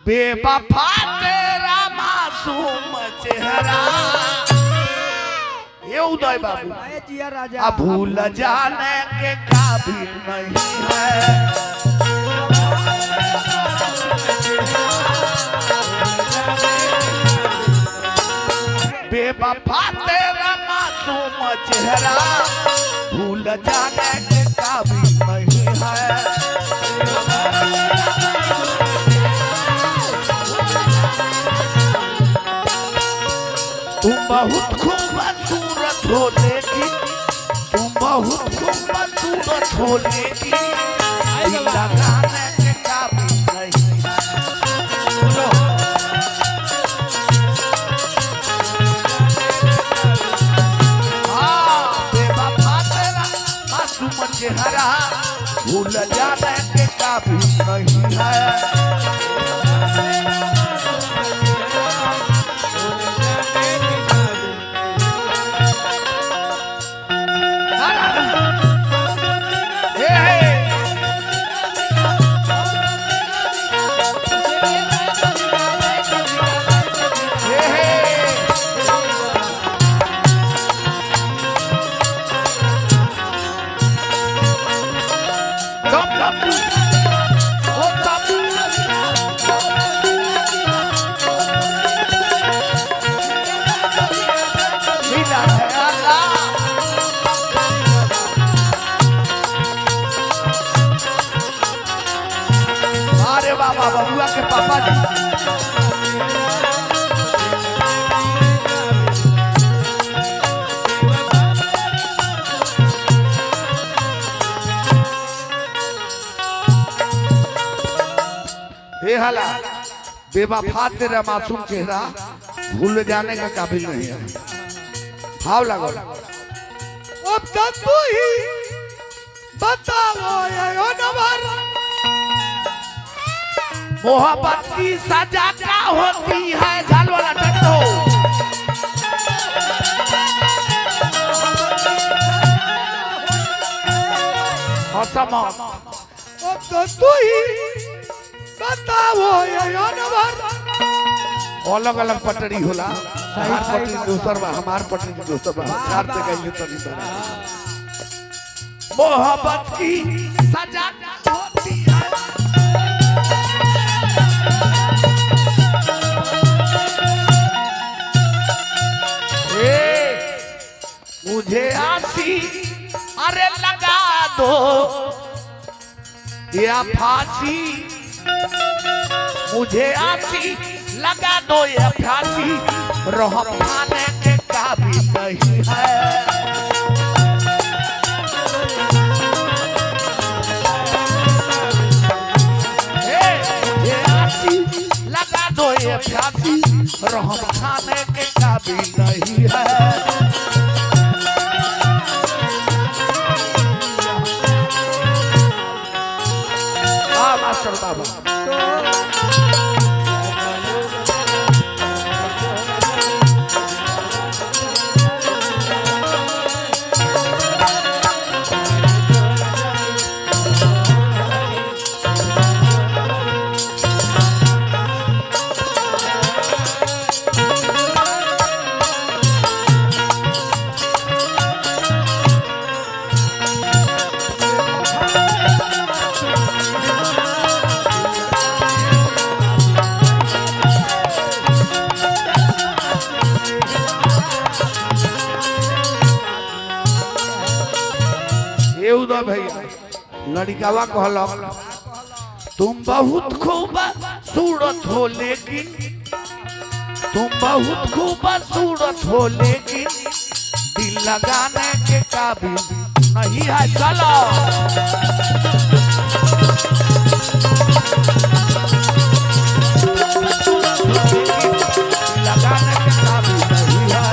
बेवफा तेरा मासूम चेहरा ये उदय बाबू अब भूल जाने के काबिल नहीं है। बेवफा तेरा मासूम चेहरा भूल जाने के काबिल नहीं है। तुम बहुत खूबसूरत हो लेकिन तुम बहुत खूबसूरत हो लेकिन लगाने के काबिल नहीं। हाँ बेवफा तेरा मासूम चेहरा भूल जाने के काबिल नहीं है। बाबा बबुआ के पापा जी हे हला बेवफा तेरा मासूम चेहरा भूल जाने का काबिल नहीं है। भाव लगो अब तक तू ही बताओ ये नंबर मोहब्बत की सजा क्या होती है। झाल वाला टट्टो अब तो तू ही बताओ ये नंबर। अलग अलग पटरी होला हमार पटरी दोसर बा हमार पटरी दोसर बा चार से गई तरी मोहब्बत की सजा होती है। मुझे आसी अरे लगा दो या फांसी मुझे आसी लगा दो या फांसी रहम खाने के काबिल नहीं है। मुझे आसी लगा दो या फांसी रहम खाने के काबिल नहीं है। मास्टर बाबा भैया लड़कावा कहलक तुम बहुत खूबसूरत हो लेकिन तुम बहुत खूबसूरत हो लेकिन दिल लगाने के काबिल नहीं है। चलो लगाने के काबिल नहीं है।